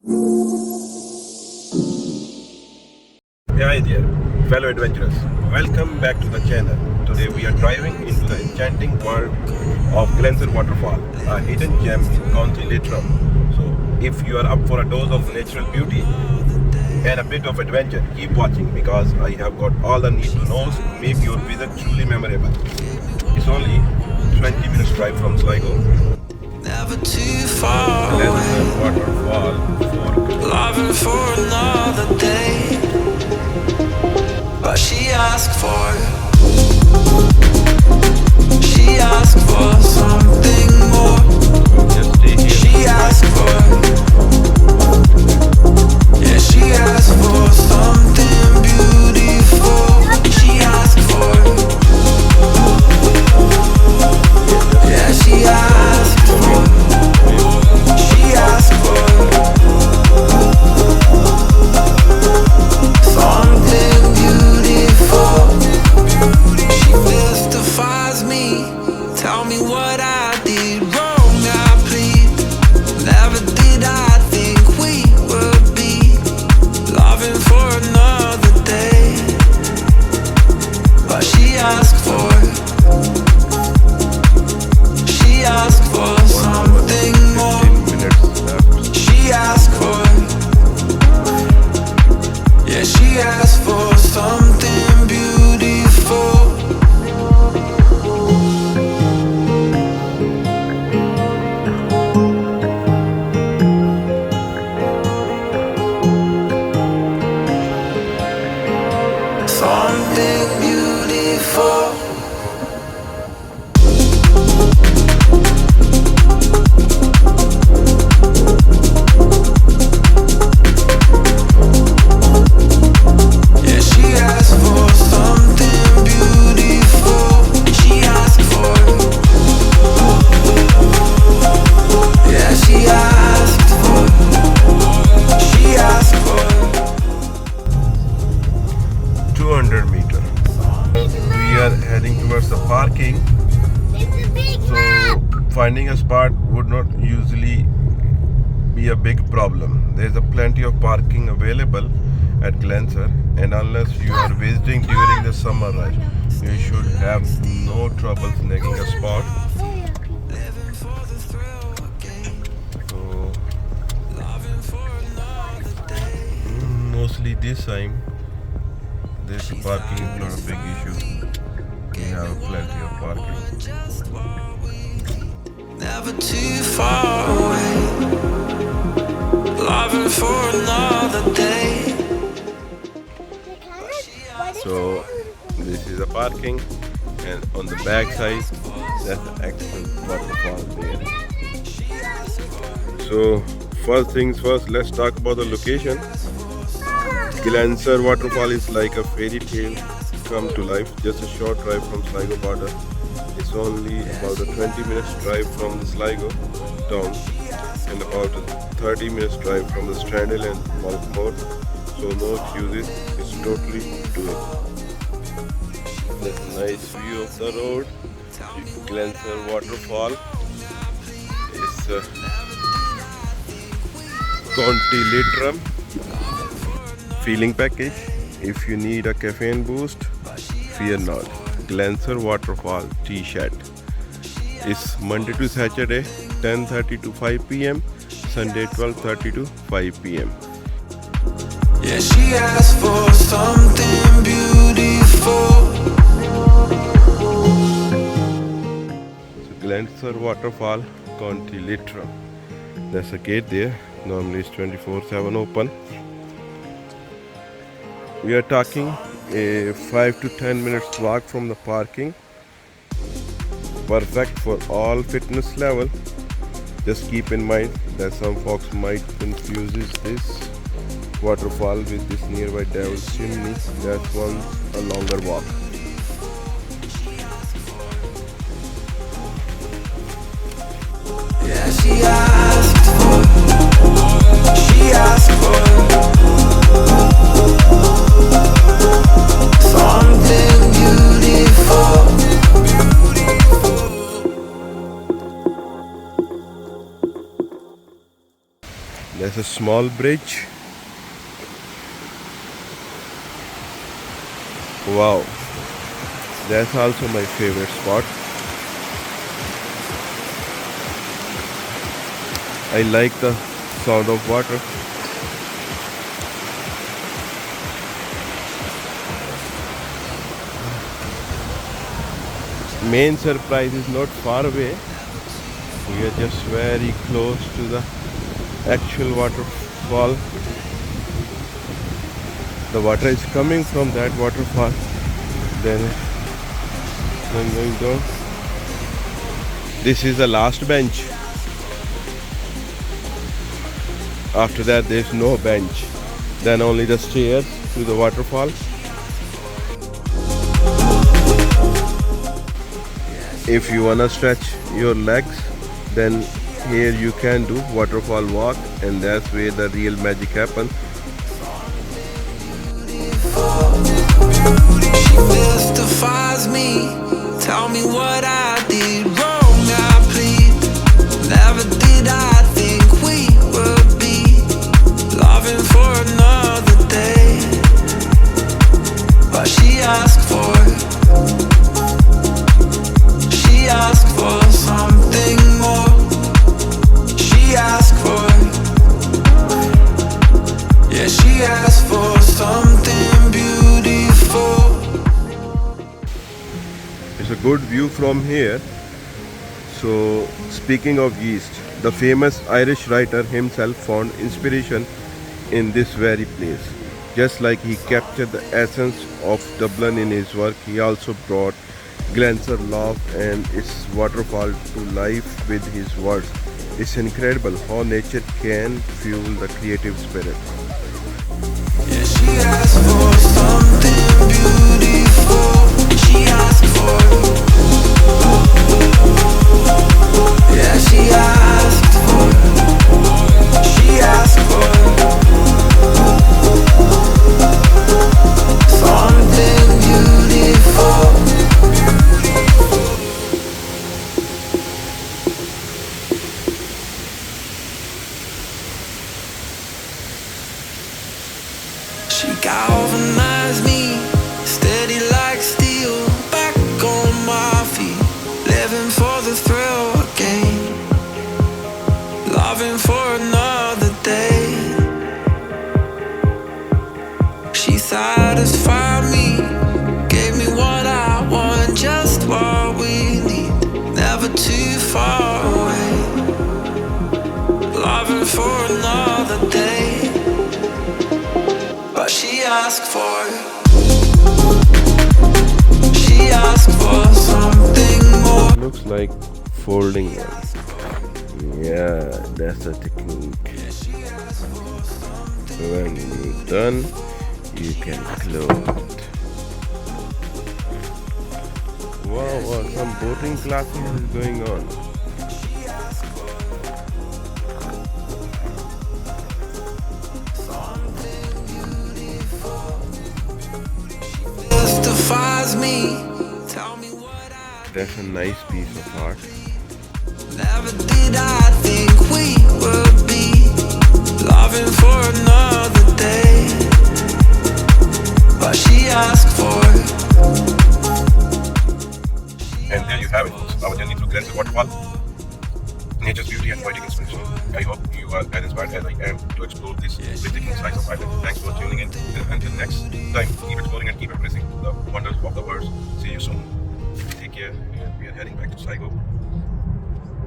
Hi there, fellow adventurers. Welcome back to the channel. Today we are driving into the enchanting world of Glencar Waterfall, a hidden gem in County Leitrim. So, if you are up for a dose of natural beauty and a bit of adventure, keep watching because I have got all the need to knows to make your visit truly memorable. It's only 20 minutes drive from Sligo. Never too far Glencar away, Waterfall loving for another day. But she asked for something more. just stay here. She asked for, yeah, she asked for something beautiful. She asked for, yeah, she asked for, she asked for something beautiful. She mystifies me. Tell me what I did wrong, I plead. Never did I think we would be loving for another day. But she asked for something 15 more. minutes left. She asked for, yeah, she asked for something beautiful. Something beautiful. Yeah, she asked for something beautiful. She asked for, yeah, she asked for, she asked for. 200 meter. We are heading towards the parking. So finding a spot would not usually be a big problem. There is a plenty of parking available at Glencar, and unless you are visiting during the summer rush, you should have no trouble snagging a spot. So mostly this time this parking is not a big issue. We have plenty of parking. Never too far away, loving for another day. So this is the parking, and on the back side that's the actual waterfall there. So first things first, let's talk about the location. Glencar Waterfall is like a fairy tale come to life. Just a short drive from Sligo border. It's only about a 20 minutes drive from the Sligo town and about a 30 minutes drive from the Strandhill and Malcolmore. So no excuses, it's totally doable. There's a nice view of the road. Glencar Waterfall is County Leitrim. Feeling package. If you need a caffeine boost, fear not. Glencar Waterfall Tea Shed. It's Monday to Saturday 10:30 to 5 p.m. Sunday 12:30 to 5 p.m. Yeah, she asked for something beautiful. So Glencar Waterfall County Leitrim. There's a gate there. Normally it's 24/7 open. We are talking a 5 to 10 minutes walk from the parking. Perfect for all fitness level. Just keep in mind that some folks might confuse this waterfall with this nearby Devil's Chimney. That's one a longer walk. Yeah, she asked for something beautiful. There's a small bridge. Wow, that's also my favorite spot. I like the sound of water. Main surprise is not far away. We are just very close to the actual waterfall. The water is coming from that waterfall. Then going down. This is the last bench. After that there is no bench. Then only the stairs to the waterfall. If you wanna stretch your legs, then here you can do waterfall walk, and that's where the real magic happens. She mystifies me. Tell me what I did wrong, I plead. Never did I think we would be loving for another day. But she asked for something more. She asked for, yeah, she asked for something beautiful. It's a good view from here. So, speaking of Yeats, the famous Irish writer himself found inspiration in this very place. Just like he captured the essence of Dublin in his work, he also brought Glencar Lough and its waterfall to life with his words. It's incredible how nature can fuel the creative spirit. Yeah, she asked for something beautiful. She asked for, yeah, she asked for something beautiful. She galvanized me, steady like steel, back on my feet, living for the thrill again, loving for another day. She satisfied me, gave me what I want, just what we need, never too far away, loving for another day. But she asked for something more. Looks like folding one. Yeah, that's the technique. When you're done, you can close it. Wow, some boating classes is going on. Me, tell me what I That's a nice piece of art. never did I think we would be loving for another day. But she asked for. And there you have it, our journey through Glencar Waterfall. Nature's beauty and poetic inspiration. I hope you are as inspired as I am to explore this breathtaking size of island. Thanks for tuning in. Until next time, keep exploring and keep embracing the wonders of the world. See you soon. Take care. And we are heading back to Sligo.